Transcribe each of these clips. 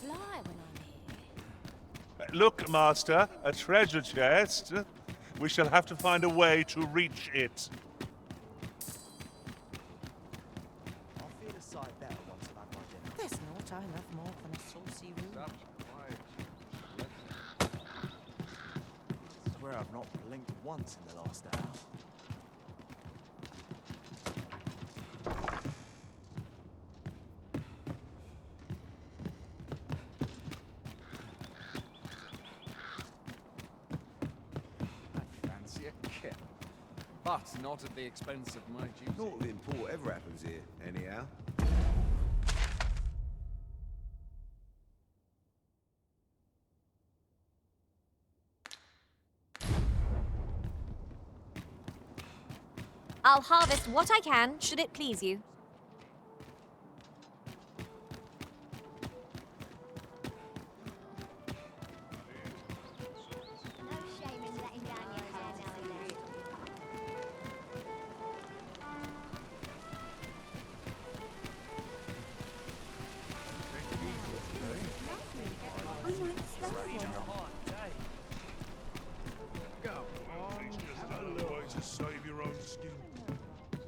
sly when I'm here. Look, Master, a treasure chest. We shall have to find a way to reach it. I'll feel a sight better once I've had my dinner. There's no time enough more than a saucy room. I swear I've not blinked once in the last hour. Fancy a kip. But not at the expense of my duty. Naught of import ever happens here, anyhow. I'll harvest what I can, should it please you.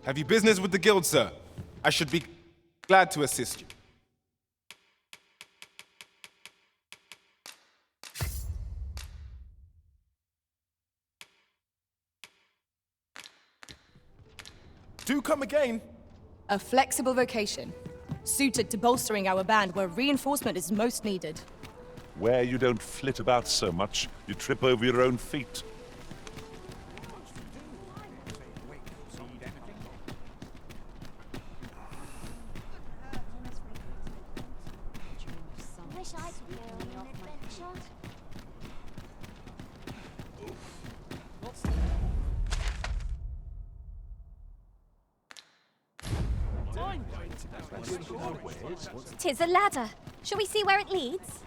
Have you business with the guild, sir? I should be glad to assist you. Do come again. A flexible vocation, suited to bolstering our band where reinforcement is most needed. Where you don't flit about so much, you trip over your own feet. Tis a ladder. Shall we see where it leads?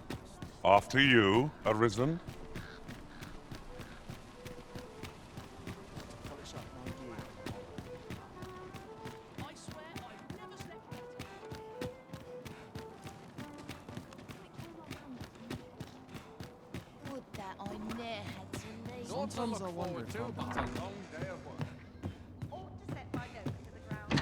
After you, Arisen. Would that I ne'er had to leave. Sometimes I wonder if I'm But a long day of work. Ought to set my note to the ground.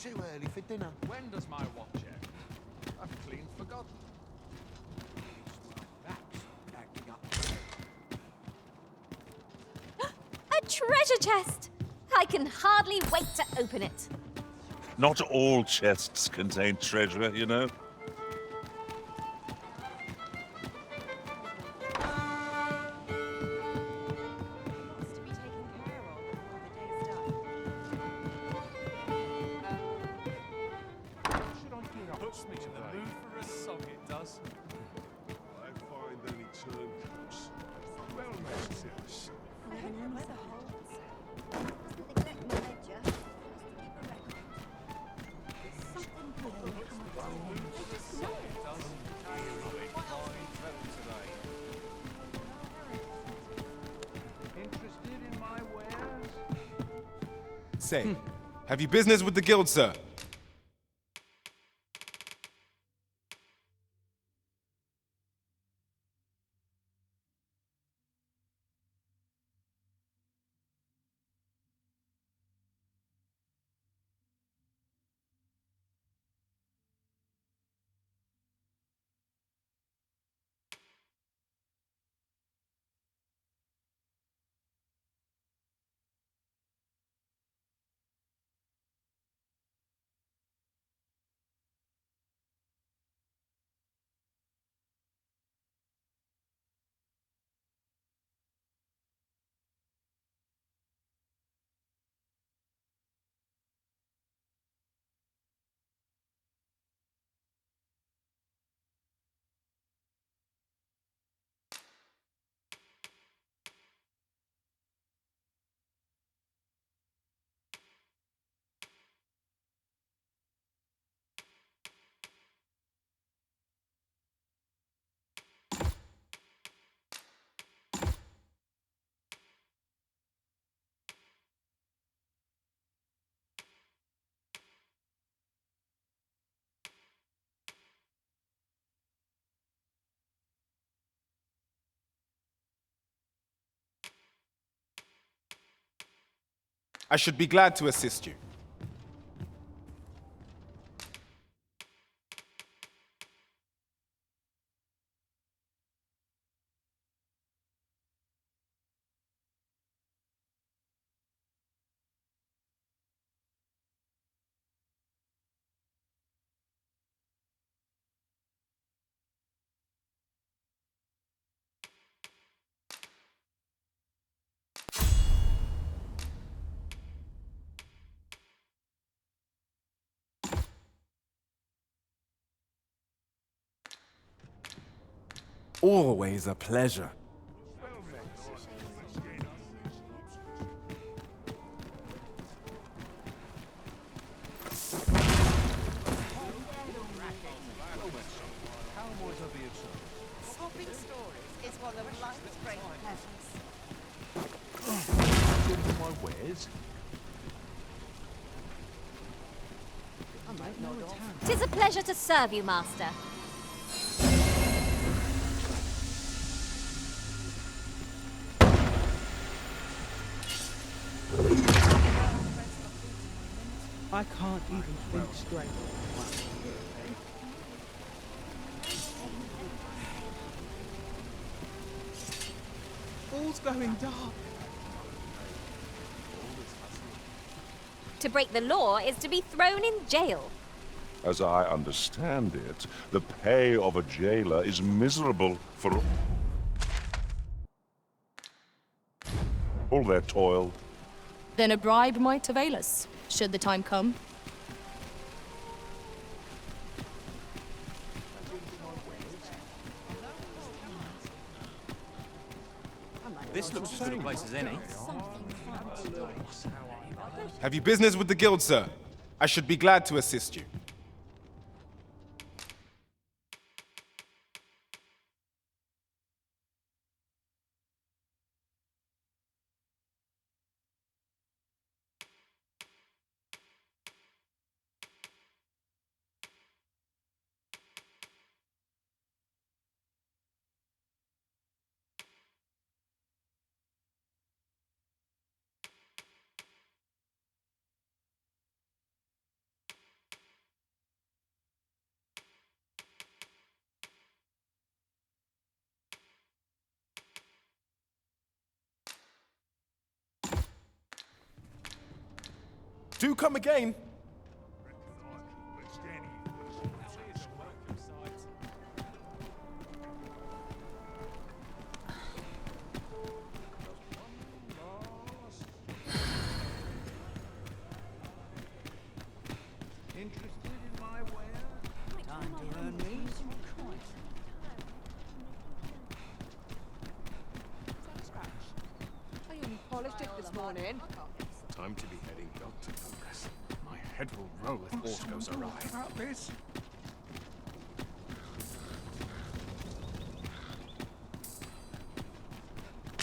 too early for dinner. When does my watch end? I've clean forgotten. A treasure chest! I can hardly wait to open it. Not all chests contain treasure, you know. To be taken care of before the day's done. Puts me in the mood for a song, it does. I find any turncoats. Well, yes. Interested in my wares? Say, have you business with the guild, sir? I should be glad to assist you. Always a pleasure. Swapping stories is one of life's great pleasures. My wares? 'Tis a pleasure to serve you, master. I can't even think straight. All's going dark. To break the law is to be thrown in jail. As I understand it, the pay of a jailer is miserable for all their toil. Then a bribe might avail us, should the time come. This looks as good a place as any. Have you business with the guild, sir? I should be glad to assist you. Do come again. Polished it this morning. Time to be heading Doctor Congress. My head will roll if aught goes awry.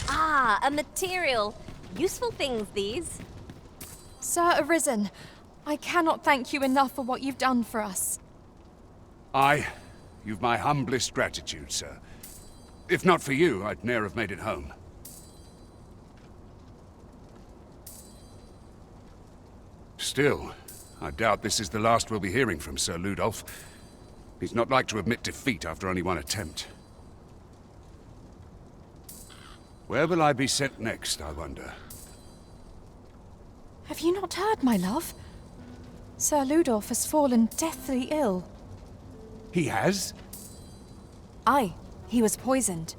Ah, a material. Useful things, these. Sir Arisen, I cannot thank you enough for what you've done for us. You've my humblest gratitude, sir. If not for you, I'd ne'er have made it home. Still, I doubt this is the last we'll be hearing from Sir Ludolf. He's not like to admit defeat after only one attempt. Where will I be sent next, I wonder? Have you not heard, my love? Sir Ludolf has fallen deathly ill. He has? Aye, he was poisoned.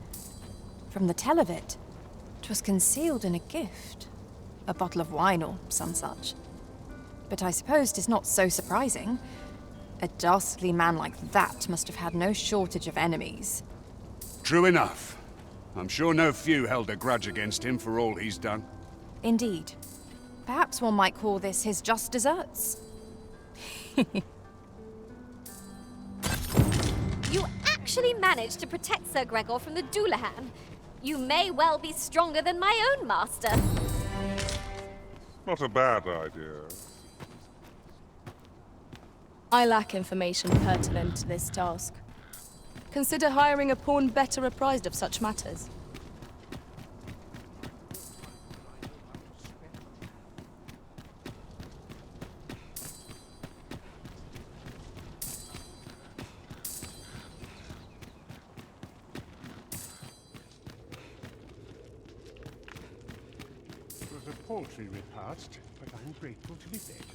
From the tell of it, 'twas concealed in a gift. A bottle of wine or some such. But I suppose 'tis not so surprising. A dastardly man like that must have had no shortage of enemies. True enough. I'm sure no few held a grudge against him for all he's done. Indeed. Perhaps one might call this his just deserts. You actually managed to protect Sir Gregor from the Doulahan. You may well be stronger than my own master. Not a bad idea. I lack information pertinent to this task. Consider hiring a pawn better apprised of such matters. It was a paltry repast, but I'm grateful to be fed.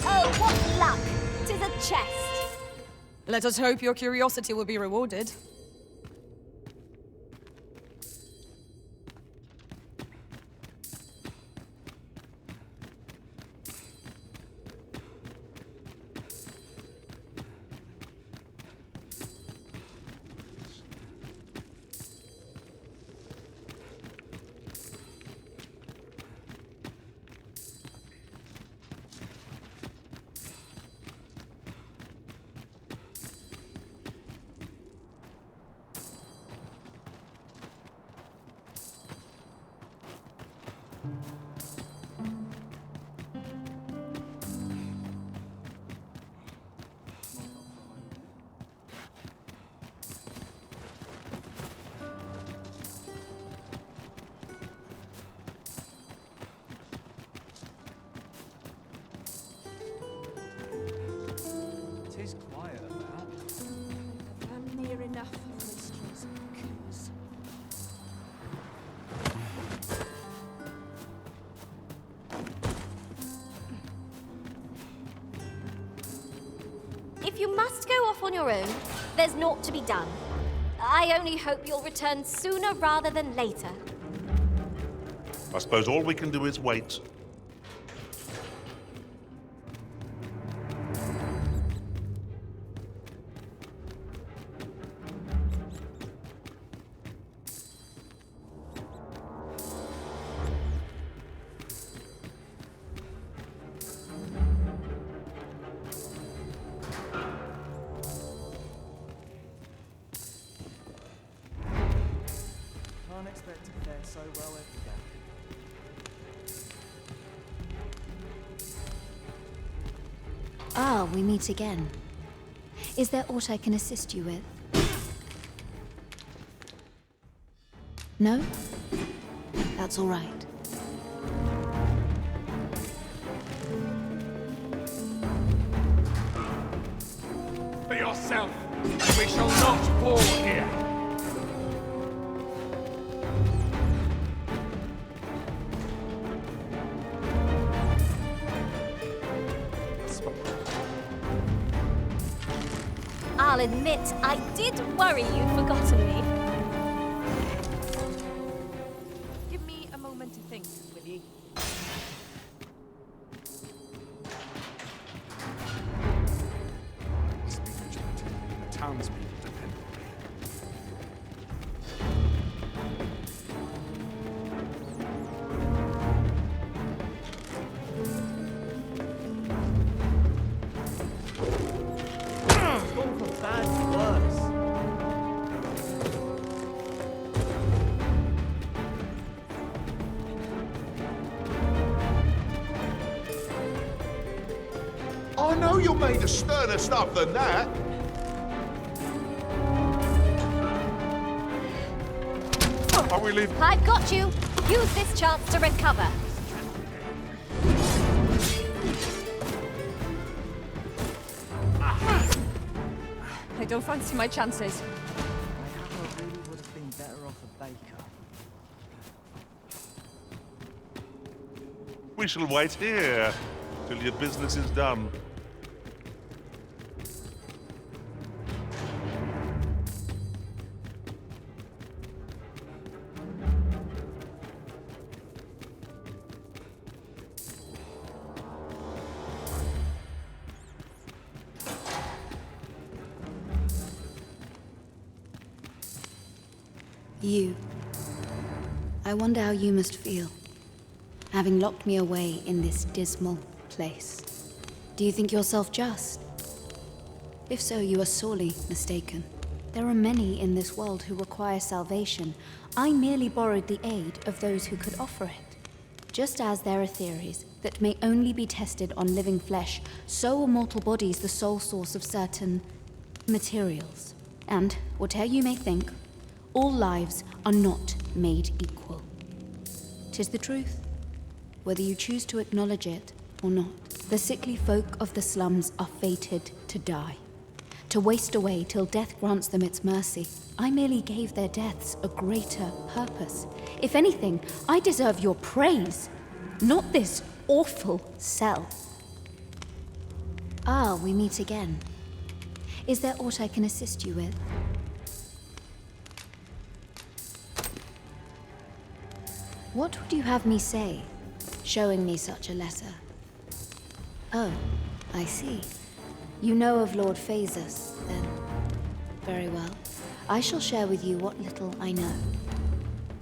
Oh, what luck! 'Tis a chest. Let us hope your curiosity will be rewarded. It is quiet about. I'm near enough of mysteries and coups. If you must go off on your own, there's naught to be done. I only hope you'll return sooner rather than later. I suppose all we can do is wait. Can't expect to fare so well every day. Ah, we meet again. Is there aught I can assist you with? No? that's all right. For yourself, and we shall not fall here. I'll admit, I did worry you'd forgotten me. Give me a moment to think, will ye? Must be vigilant. The townspeople depend on me. It's gone from bad to worse. I know you're made of sterner stuff than that. Are we leaving? I've got you. Use this chance to recover. I don't fancy my chances. My hammer really would have been better off a baker. We shall wait here till your business is done. You. I wonder how you must feel, having locked me away in this dismal place. Do you think yourself just? If so, you are sorely mistaken. There are many in this world who require salvation. I merely borrowed the aid of those who could offer it. Just as there are theories that may only be tested on living flesh, so are mortal bodies the sole source of certain materials. And, whatever you may think, all lives are not made equal. 'Tis the truth, whether you choose to acknowledge it or not. The sickly folk of the slums are fated to die, to waste away till death grants them its mercy. I merely gave their deaths a greater purpose. If anything, I deserve your praise, not this awful cell. Ah, we meet again. Is there aught I can assist you with? What would you have me say, showing me such a letter? Oh, I see. You know of Lord Phasus, then. Very well. I shall share with you what little I know.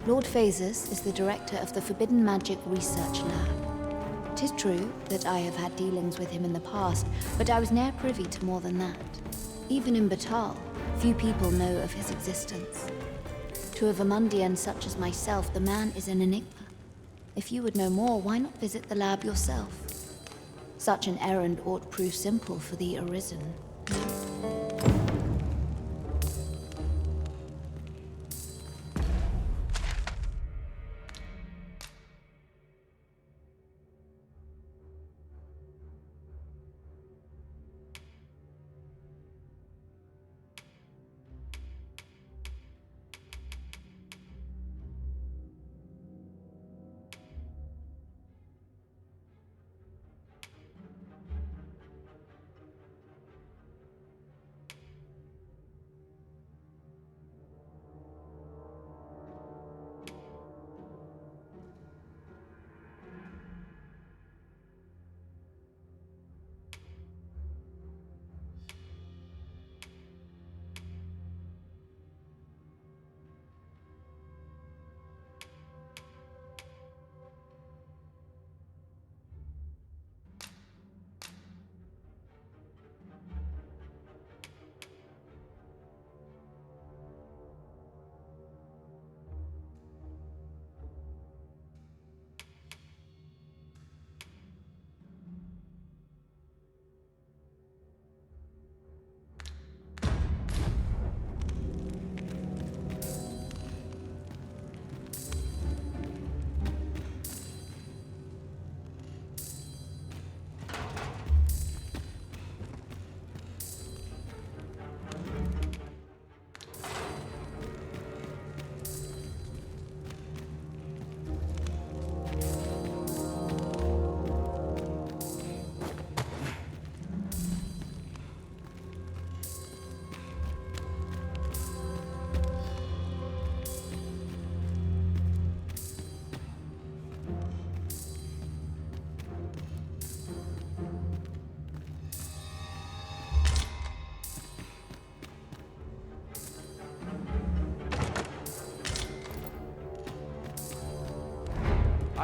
Lord Phasus is the director of the Forbidden Magic Research Lab. 'Tis true that I have had dealings with him in the past, but I was ne'er privy to more than that. Even in Batal, few people know of his existence. To a Vermundian such as myself, the man is an enigma. If you would know more, why not visit the lab yourself? Such an errand ought prove simple for the Arisen.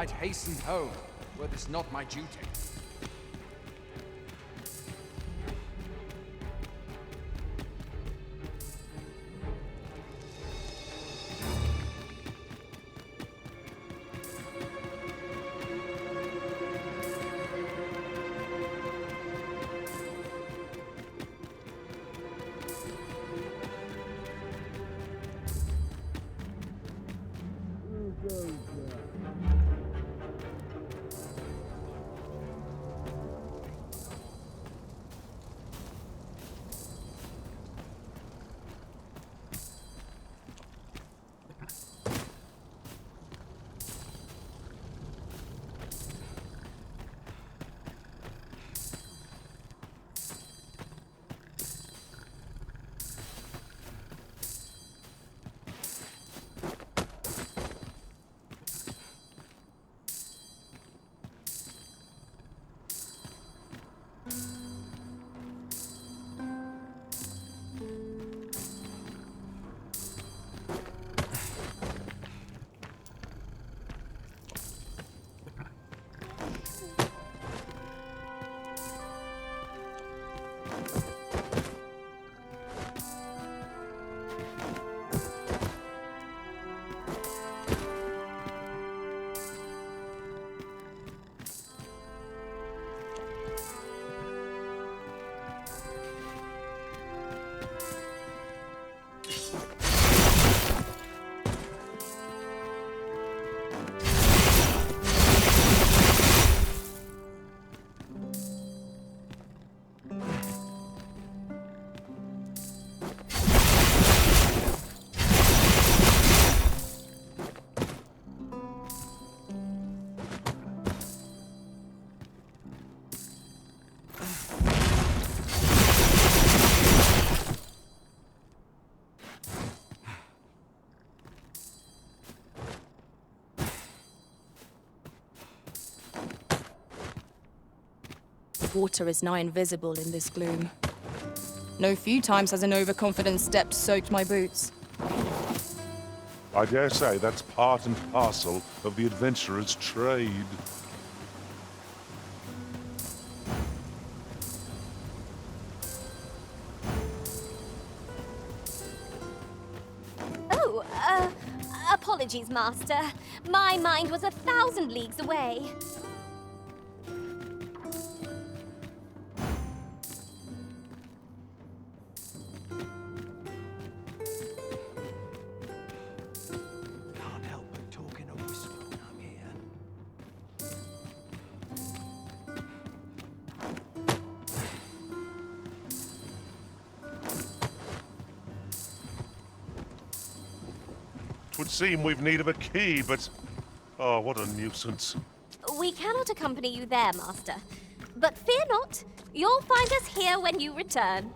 I'd hasten home, were this not my duty. Water is nigh invisible in this gloom. No few times has an overconfident step soaked my boots. I dare say that's part and parcel of the adventurer's trade. Oh, apologies, Master. My mind was 1,000 leagues away. Can't help but talk in a whisper when I'm here. Twould seem we've need of a key, but... oh, what a nuisance. We cannot accompany you there, Master. But fear not, you'll find us here when you return.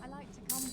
I like to come.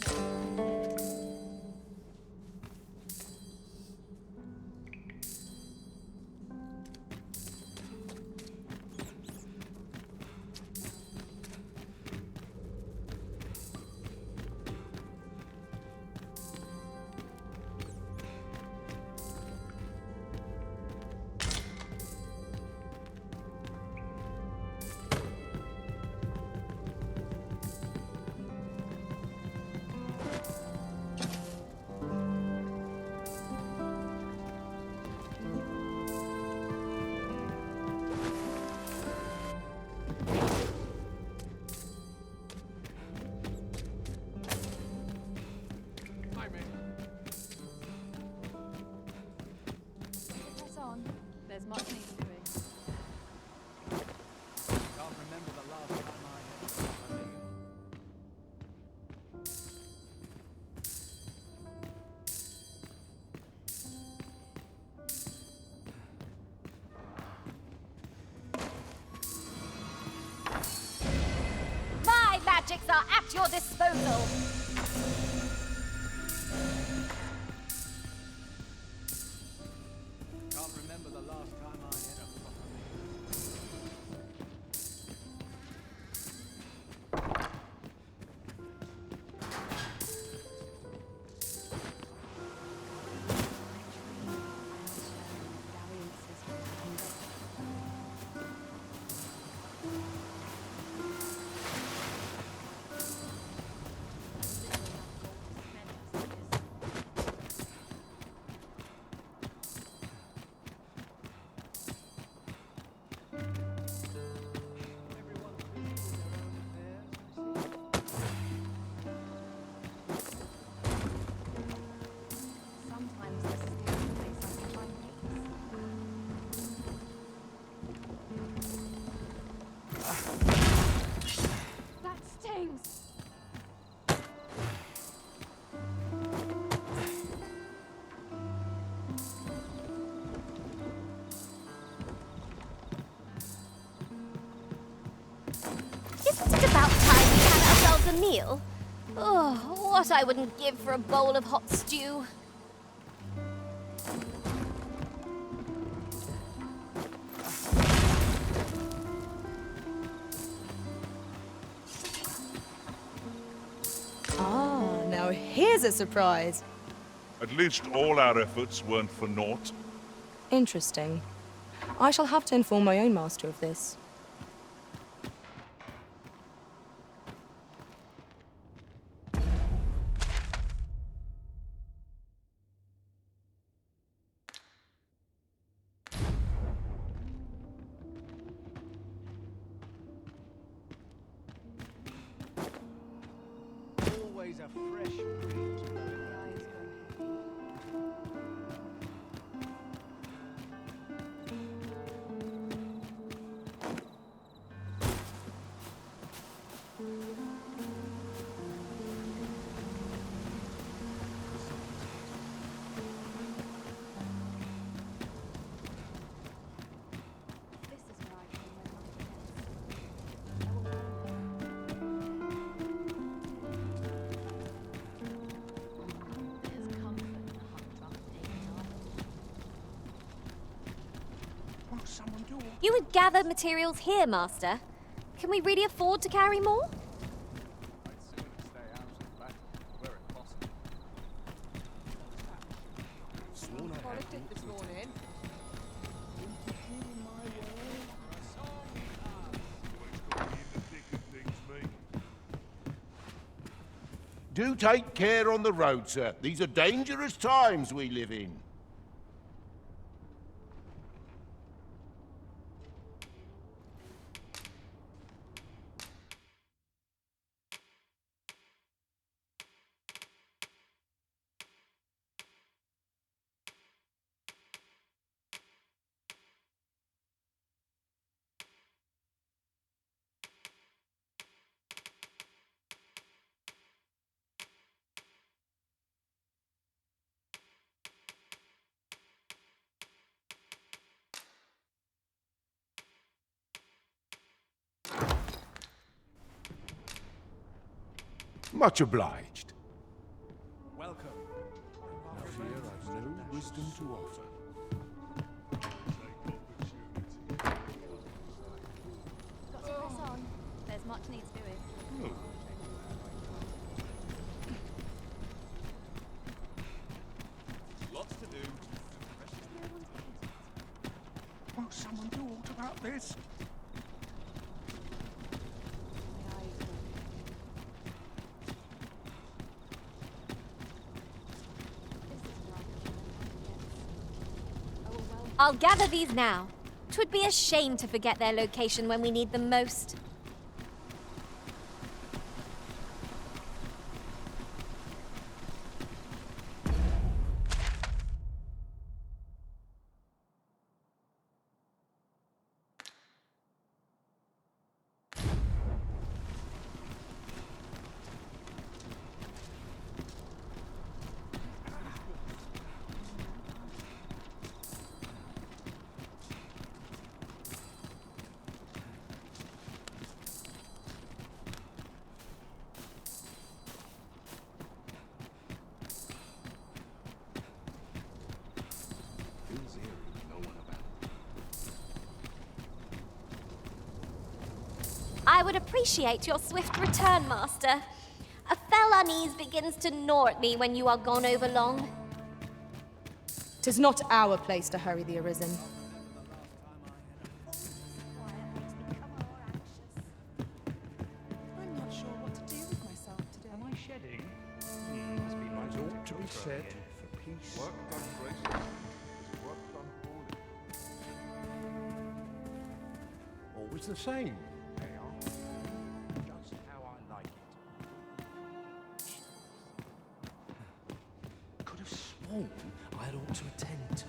Press on. There's much needs doing. Can't remember the last time I had somebody. My magics are at your disposal. Can't remember the last time I Isn't it about time we had ourselves a meal? Oh, what I wouldn't give for a bowl of hot stew. Ah, now here's a surprise. At least all our efforts weren't for naught. Interesting. I shall have to inform my own master of this. Always a fresh breeze blowing. You would gather materials here, Master. Can we really afford to carry more? I'd sooner stay out of the battle, were it possible. Politic this morning. Do take care on the road, sir. These are dangerous times we live in. Much obliged. Welcome. I fear I've no wisdom to offer. Got to press on. There's much needs doing. Lots to do. Won't someone do aught about this? I'll gather these now. 'Twould be a shame to forget their location when we need them most. I would appreciate your swift return, Master. A fell unease begins to gnaw at me when you are gone over long. 'Tis not our place to hurry the Arisen. I'm not sure what to do with myself today. Am I shedding? Must be my ought to be said for peace. Work done gracefully is work done poorly. Always the same. They are. Just how I like it. Could have sworn I had ought to attend to.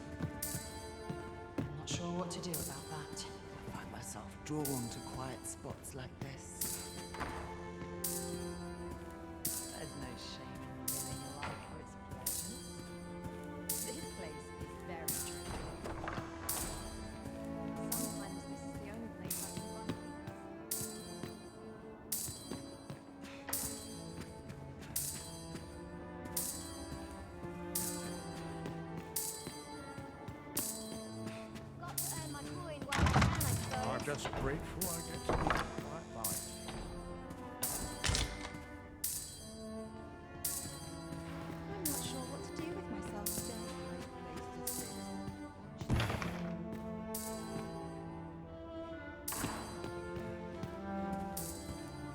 I'm not sure what to do about that. I find myself drawn to quiet spots like this. There's no shame in living a life for its pleasures. This place is very tranquil. Sometimes this is the only place I can find peace. just grateful I get to lead a quiet life. I'm not sure what to do with myself today.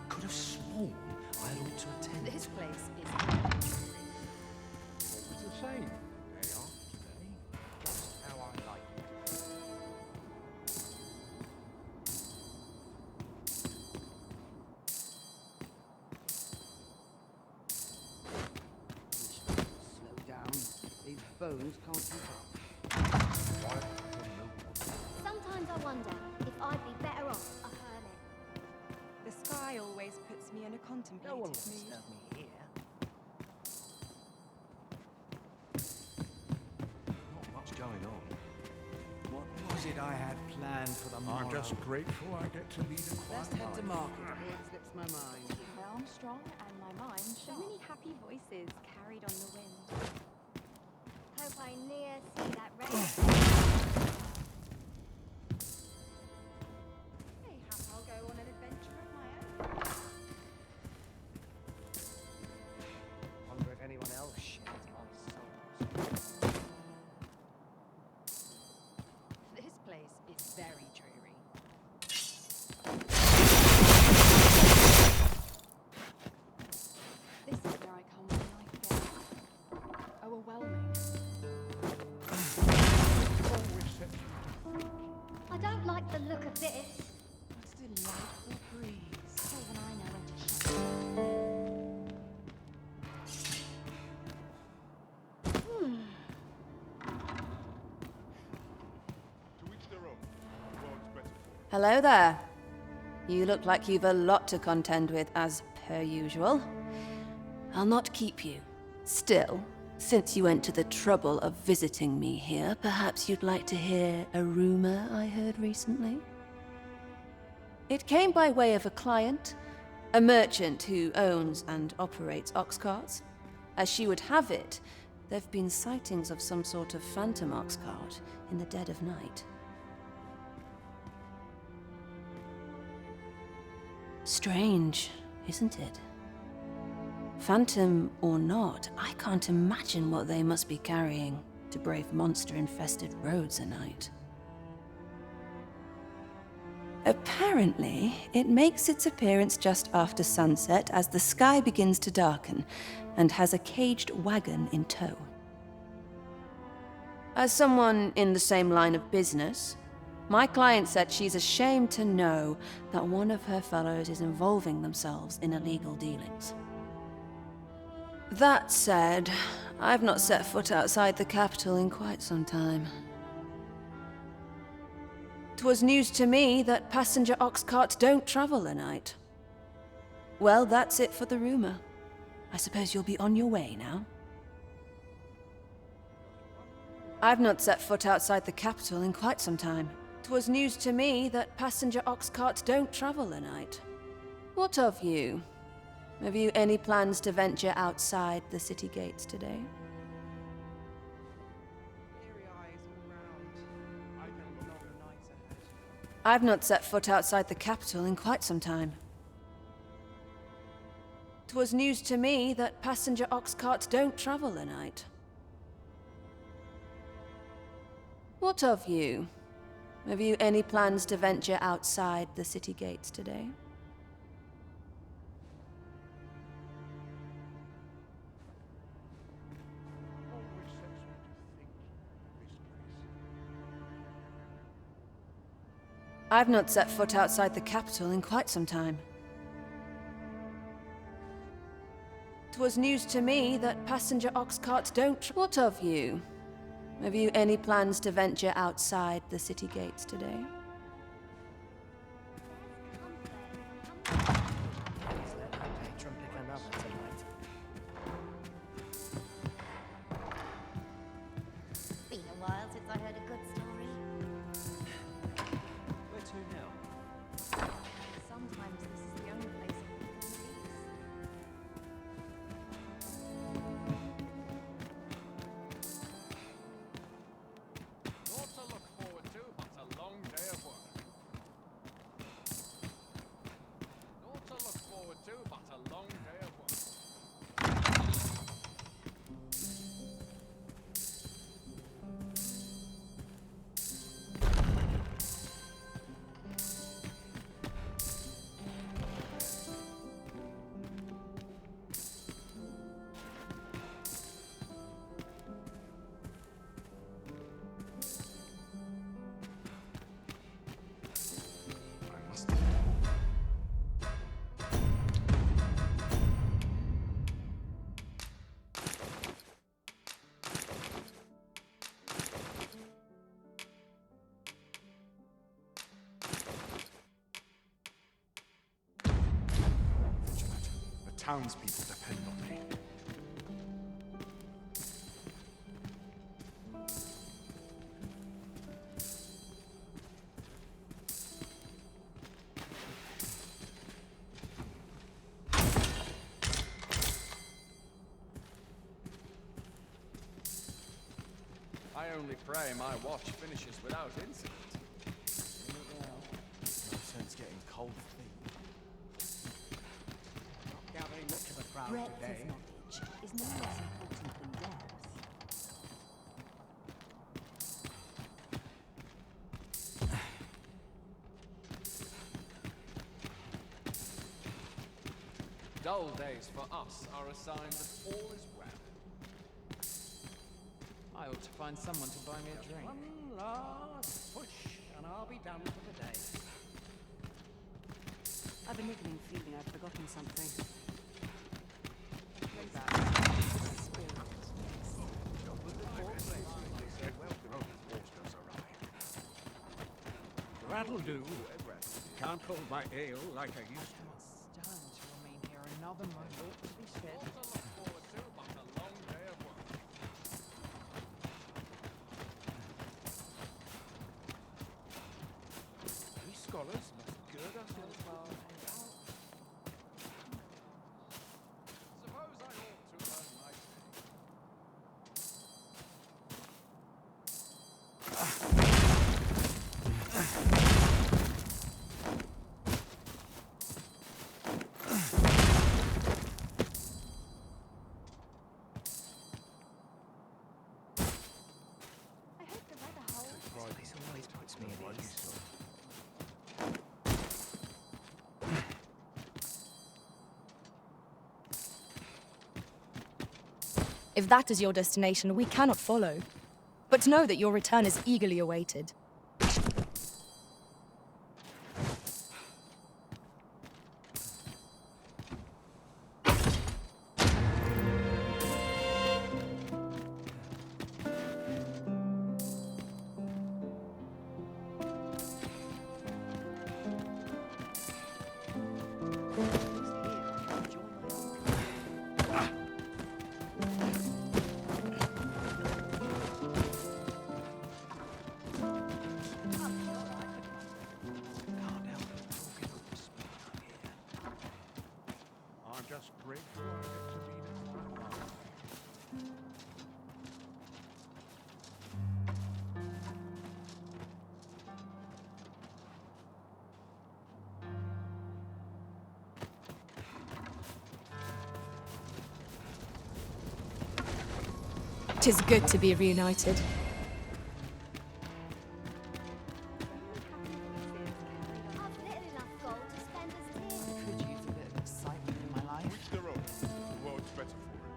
Could have sworn I ought to attend. This place is It's the same. Day after day. Just how I like it. Slow down. These bones can't keep up. Sometimes I wonder if I'd be better off a hermit. The sky always puts me in a contemplative No one will mood. disturb me here. Not much going on. What was it I had planned for the morrow? I'm just grateful I get to lead a quiet Best head to life. market before it slips my mind. My arm strong and my mind sharp. So many happy voices carried on the wind. Hope I near see that red. Mayhap I'll go on an adventure of my own. Wonder if anyone else shares my sorrows. This place is very dreary. This is where I come when life gets overwhelming. I don't like the look of this. What a delightful breeze. Even I know when to shut To each their own. The world's better for it. Hello there. You look like you've a lot to contend with, as per usual. I'll not keep you. Still, since you went to the trouble of visiting me here, perhaps you'd like to hear a rumor I heard recently? It came by way of a client, a merchant who owns and operates Oxcarts. As she would have it, there've been sightings of some sort of Phantom Oxcart in the dead of night. Strange, isn't it? Phantom or not, I can't imagine what they must be carrying to brave monster-infested roads at night. Apparently, it makes its appearance just after sunset as the sky begins to darken, and has a caged wagon in tow. As someone in the same line of business, my client said she's ashamed to know that one of her fellows is involving themselves in illegal dealings. That said, I've not set foot outside the capital in quite some time. 'Twas news to me that passenger oxcarts don't travel at night. Well, that's it for the rumor. I suppose you'll be on your way now? I've not set foot outside the capital in quite some time. 'Twas news to me that passenger oxcarts don't travel at night. What of you? Have you any plans to venture outside the city gates today? I've not set foot outside the capital in quite some time. 'Twas news to me that passenger oxcarts don't travel at night. What of you? Have you any plans to venture outside the city gates today? I've not set foot outside the capital in quite some time. 'Twas news to me that passenger oxcarts don't What of you? Have you any plans to venture outside the city gates today? Please let that patron pick another tonight. Been a while since I heard a good story. Where to now? Sometimes this is the only place I can peace. Naught to look forward to, but a long day of townspeople depend on me. I only pray my watch finishes without incident. No sense getting cold feet. Not gathering much of a crowd Breadth today. of knowledge is no less important than depth. Dull days for us are a sign that all is well. I ought to find someone to buy me a drink. One last push, and I'll be done for the day. I've a niggling feeling I've forgotten something. That'll do. Can't hold my ale like I used to. Stunned to remain here another moment ought to be said. We scholars must gird ourselves well. Suppose I ought to earn my pay. I hope the weather holds. This always puts me at ease. If that is your destination, we cannot follow. But know that your return is eagerly awaited. I'm just grateful I get to lead a quiet life. Tis good to be reunited. I've little enough gold to spend as tears. Could use a bit of excitement in my life. Reach the road. The world's better for it.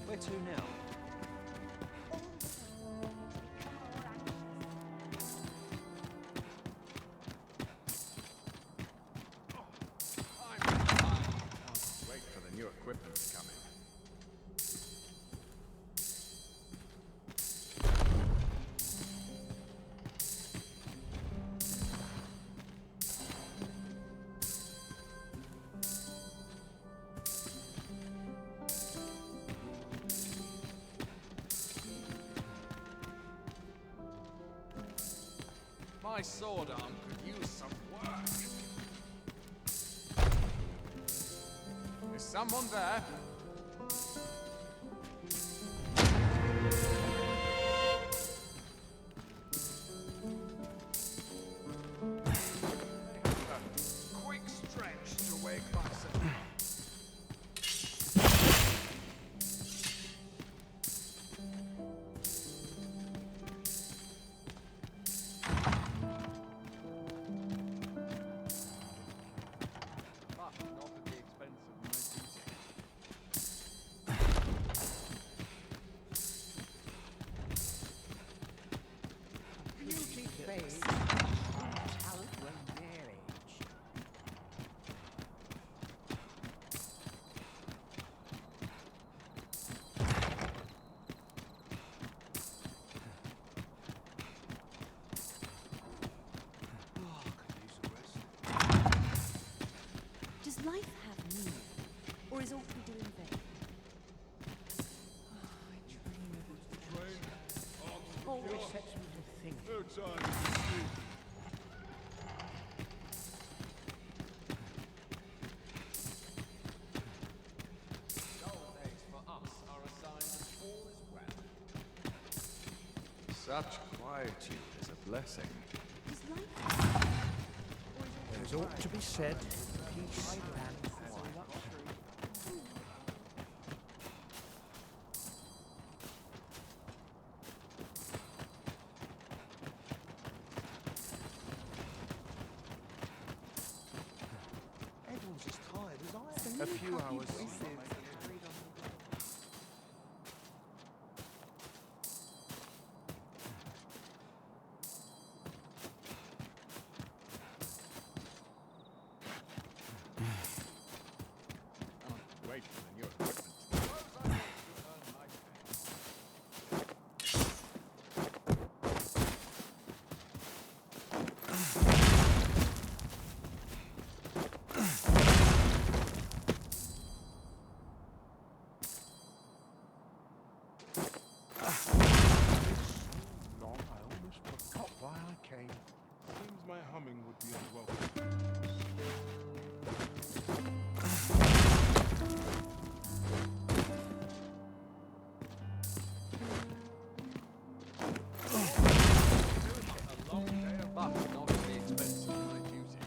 Where to now? Wait for the new equipment to come in. My sword arm could use some work. Is someone there? Quick stretch to wake myself. But not at the expense of my duty. Beauty fades, talent will near age. Does life have meaning? Or is all we do in vain? Always sets me to think. No time to sleep. Dull days for us are a sign that all is well. Such quietude is a blessing. There's aught to be said. Peace and quiet. Everyone's as tired as I am. A few hours. Wait than your equipment. Long, I almost forgot why I came. Seems my humming would be unwelcome. A long day of but not at the expense of my duty.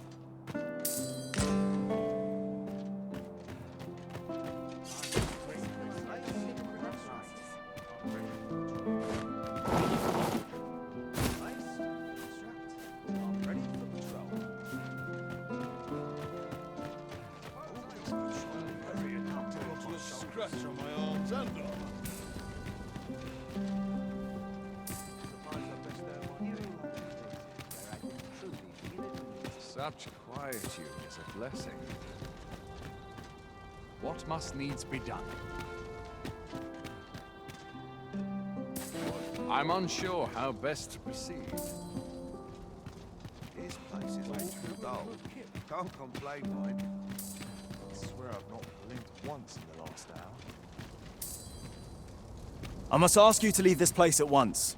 Scratch on my arms and arm. Such quietude is a blessing. What must needs be done? I'm unsure how best to proceed. This place is all too dull. Can't complain, mind. I swear I've not blinked once in the last hour. I must ask you to leave this place at once.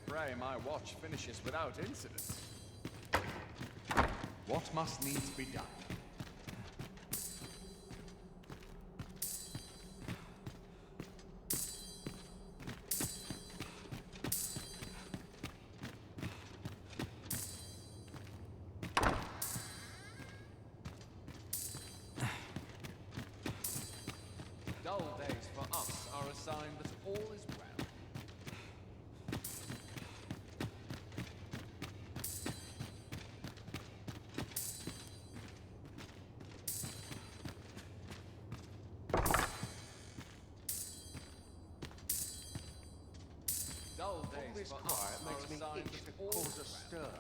Pray my watch finishes without incident. What must needs be done? Dull days for us are a sign that all is well. Dull days for us Makes me are a sign itch that to all cause is a well. stir.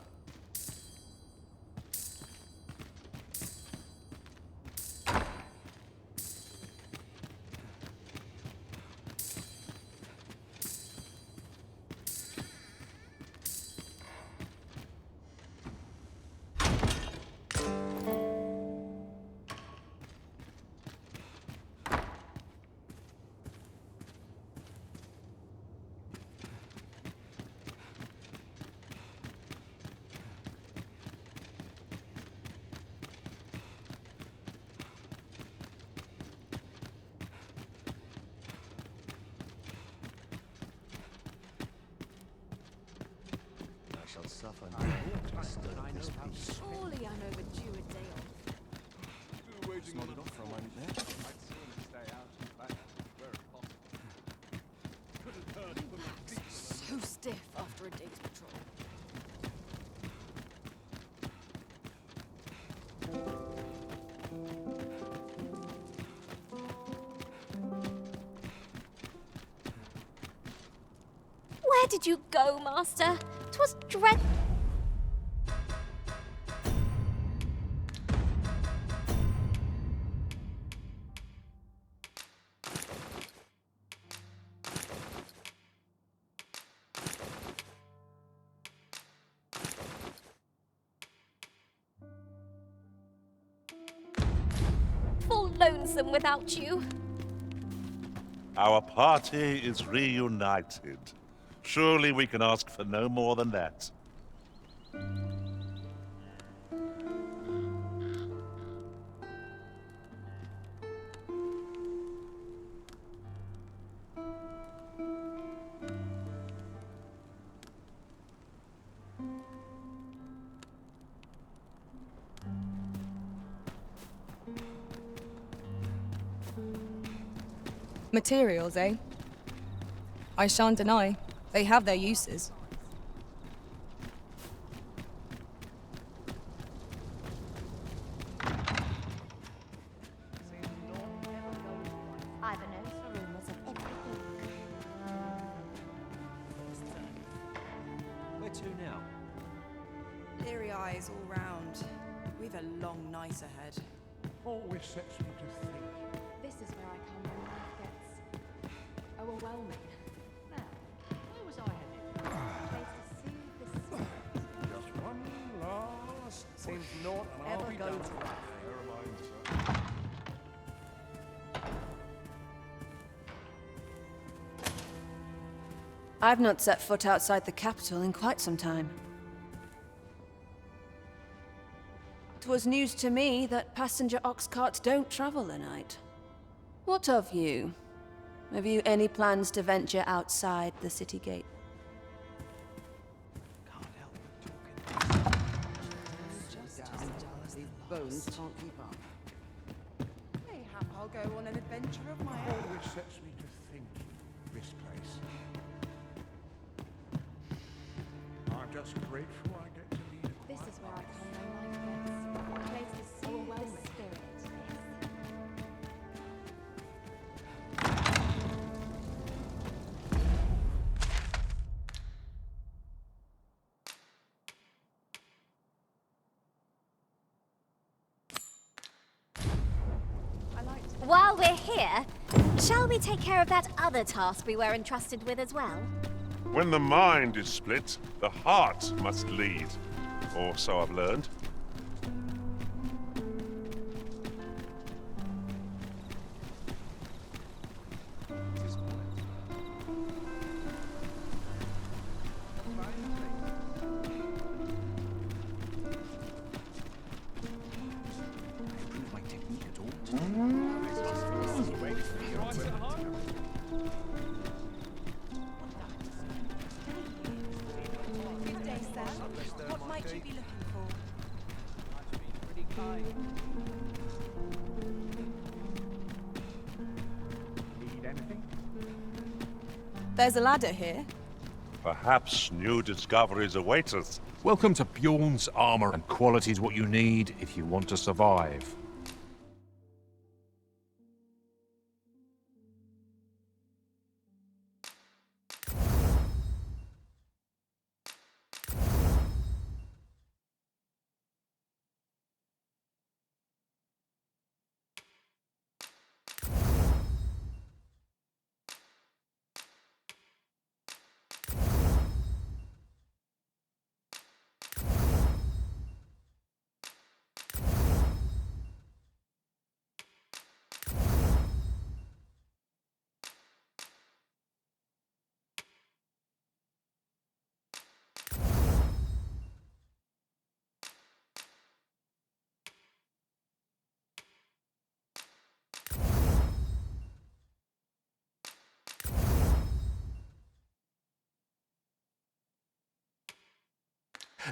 Shall suffer I no know disturb this peace. Surely I'm overdue a day off. Still waiting on Nodded off for a moment there. I'd sooner stay out and back where possible. Could have turned from the deep. So stiff after a day's patrol. Where did you go, Master? 'Twas dread... full lonesome without you. Our party is reunited. Surely we can ask for no more than that. Materials, eh? I shan't deny. They have their uses. I've a nose for rumors of everything. Where to now? Leery eyes all round. We've a long night ahead. Always sets me to think. This is where I come when life gets overwhelming. Now, where was I headed? A place to soothe the spirit. Just one last. Seems naught ever goes right. Never mind, sir. I've not set foot outside the capital in quite some time. 'Twas news to me that passenger oxcarts don't travel at night. What of you? Have you any plans to venture outside the city gate? These bones can't keep up. Mayhap I'll go on an adventure of my own. Always sets me to think, this place. I'm just grateful I get to lead. This is where I come when life gets a place to soothe the spirit. While we're here, shall we take care of that other task we were entrusted with as well? When the mind is split, the heart must lead. Or so I've learned. Improve my technique at all? Good day, sir. What might you be looking for? Pretty kind. Need anything? There's a ladder here. Perhaps new discoveries await us. Welcome to Bjorn's Armor, and quality is what you need if you want to survive.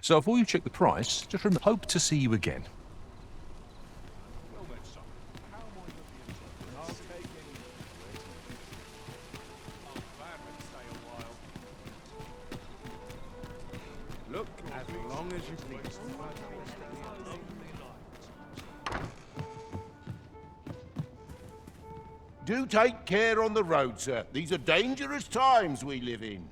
So before you check the price, just remember, hope to see you again. Well then, son. How might I be interested? I'll take any. I'm glad we can stay a while. Look, as long as you please. Do take care on the road, sir. These are dangerous times we live in.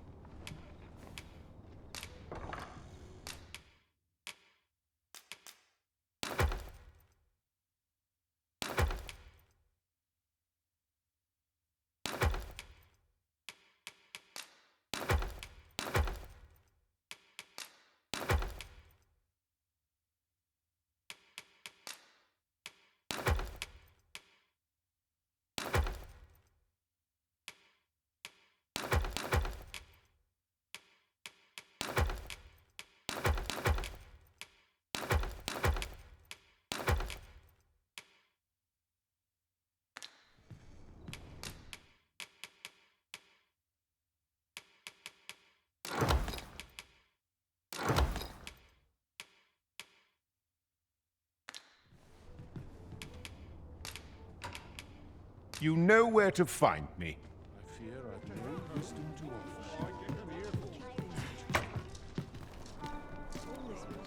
You know where to find me. I fear I've no wisdom to offer.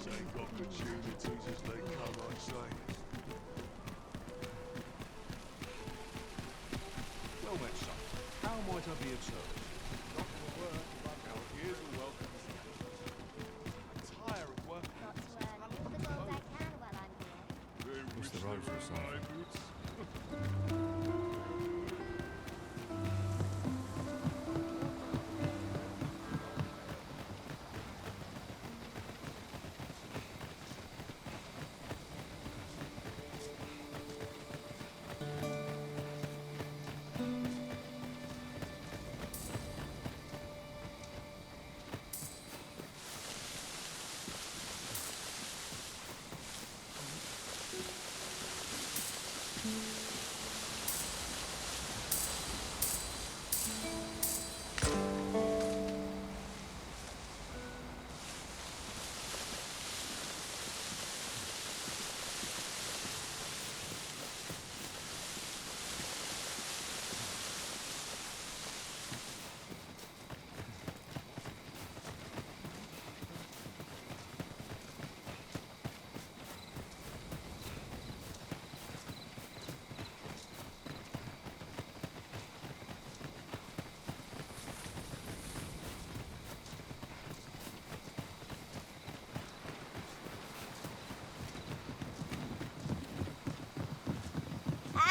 Take opportunities as they come, I say. Well met, son. How might I be of service? Not for work, but our ears are welcome. I'm tired of work. Wish the roads were safe.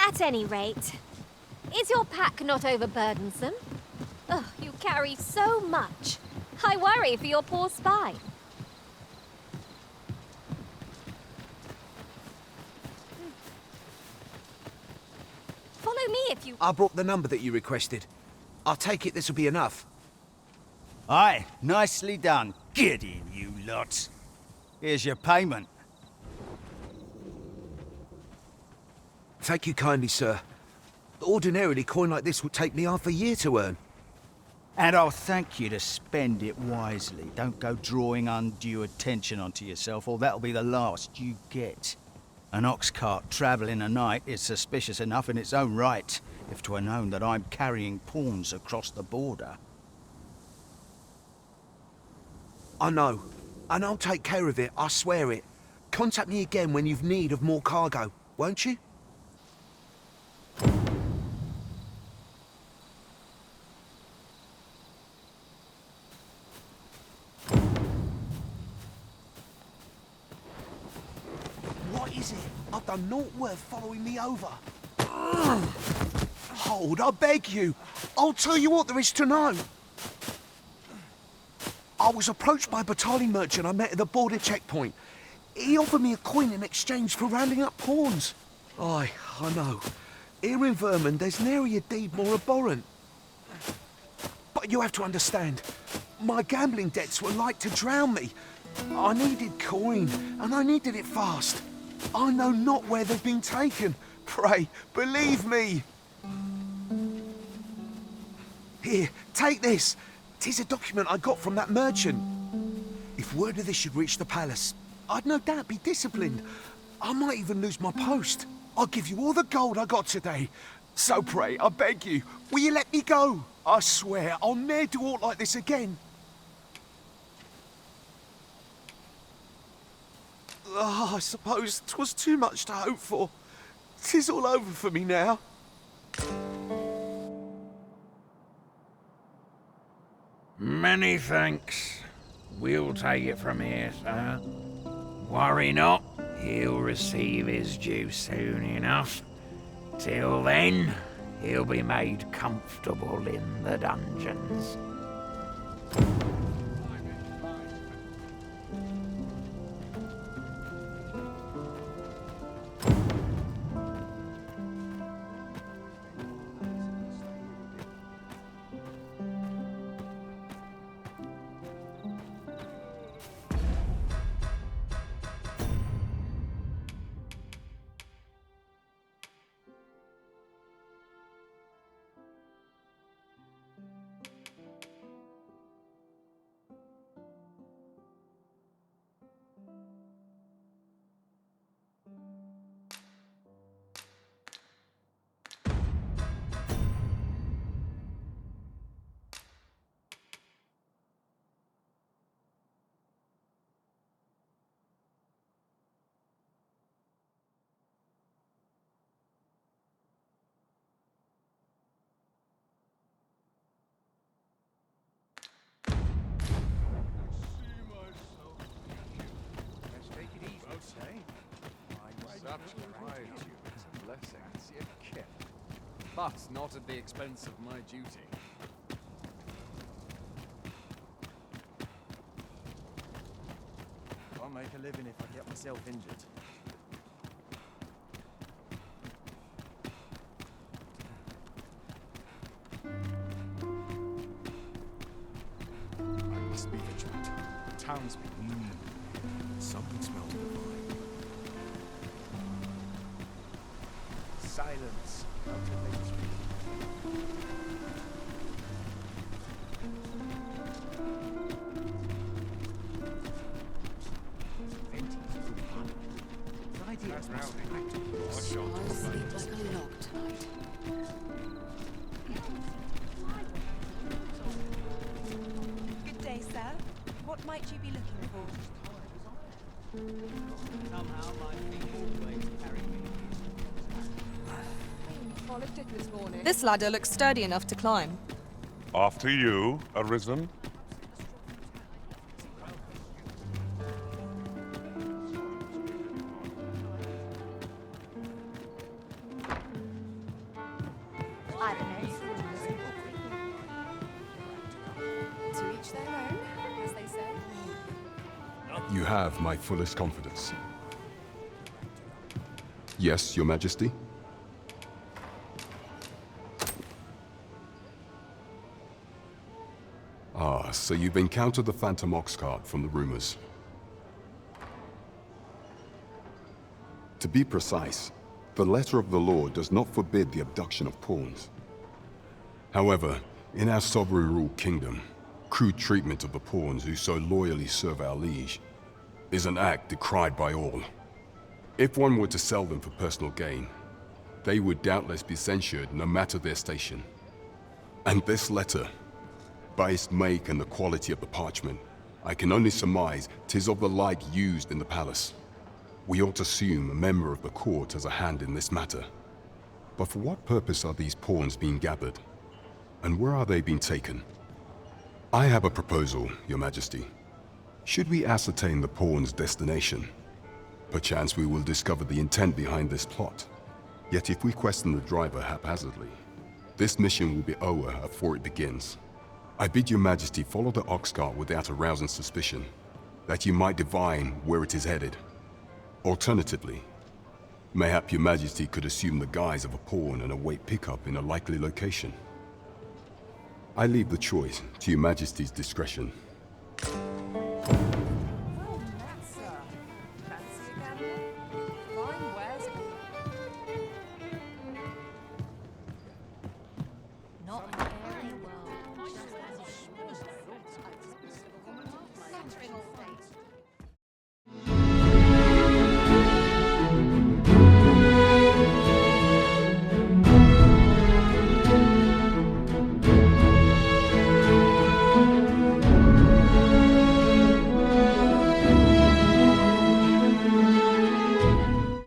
At any rate, is your pack not overburdensome? Ugh, you carry so much. I worry for your poor spine. Follow me if you... I brought the number that you requested. I'll take it this'll be enough. Aye, nicely done. Get in, you lot. Here's your payment. Thank you kindly, sir. Ordinarily, coin like this would take me half a year to earn. And I'll thank you to spend it wisely. Don't go drawing undue attention onto yourself, or that'll be the last you get. An ox cart travelling a night is suspicious enough in its own right, if 'twere known that I'm carrying pawns across the border. I know, and I'll take care of it, I swear it. Contact me again when you've need of more cargo, won't you? What is it? I've done naught worth following me over. Hold, I beg you. I'll tell you what there is to know. I was approached by a battalion merchant I met at the border checkpoint. He offered me a coin in exchange for rounding up pawns. Aye, I know. Here in Vermont, there's nary a deed more abhorrent. But you have to understand, my gambling debts were like to drown me. I needed coin, and I needed it fast. I know not where they've been taken. Pray, believe me. Here, take this. 'Tis a document I got from that merchant. If word of this should reach the palace, I'd no doubt be disciplined. I might even lose my post. I'll give you all the gold I got today. So pray, I beg you, will you let me go? I swear I'll ne'er do aught like this again. I suppose 'twas too much to hope for. 'Tis all over for me now. Many thanks. We'll take it from here, sir. Worry not, he'll receive his due soon enough. Till then, he'll be made comfortable in the dungeons. but not at the expense of my duty. I'll make a living if I get myself injured. I must be vigilant. Townspeople. Something smells divine. Silence. Cultivate speed. I'll sleep like a log tonight. Good day, sir. What might you be looking for? Somehow my feet always carry me. Frolicked this morning. This ladder looks sturdy enough to climb. After you, Arisen. To each their own, as they say. You have my fullest confidence. Yes, Your Majesty? Ah, so you've encountered the Phantom Oxcart from the rumors. To be precise, the letter of the law does not forbid the abduction of pawns. However, in our sovereign-ruled kingdom, crude treatment of the pawns who so loyally serve our liege is an act decried by all. If one were to sell them for personal gain, they would doubtless be censured no matter their station. And this letter, by its make and the quality of the parchment, I can only surmise 'tis of the like used in the palace. We ought to assume a member of the court has a hand in this matter. But for what purpose are these pawns being gathered? And where are they being taken? I have a proposal, Your Majesty. Should we ascertain the pawn's destination, perchance we will discover the intent behind this plot. Yet if we question the driver haphazardly, this mission will be over before it begins. I bid Your Majesty follow the Oxcart without arousing suspicion, that you might divine where it is headed. Alternatively, mayhap Your Majesty could assume the guise of a pawn and await pickup in a likely location. I leave the choice to Your Majesty's discretion.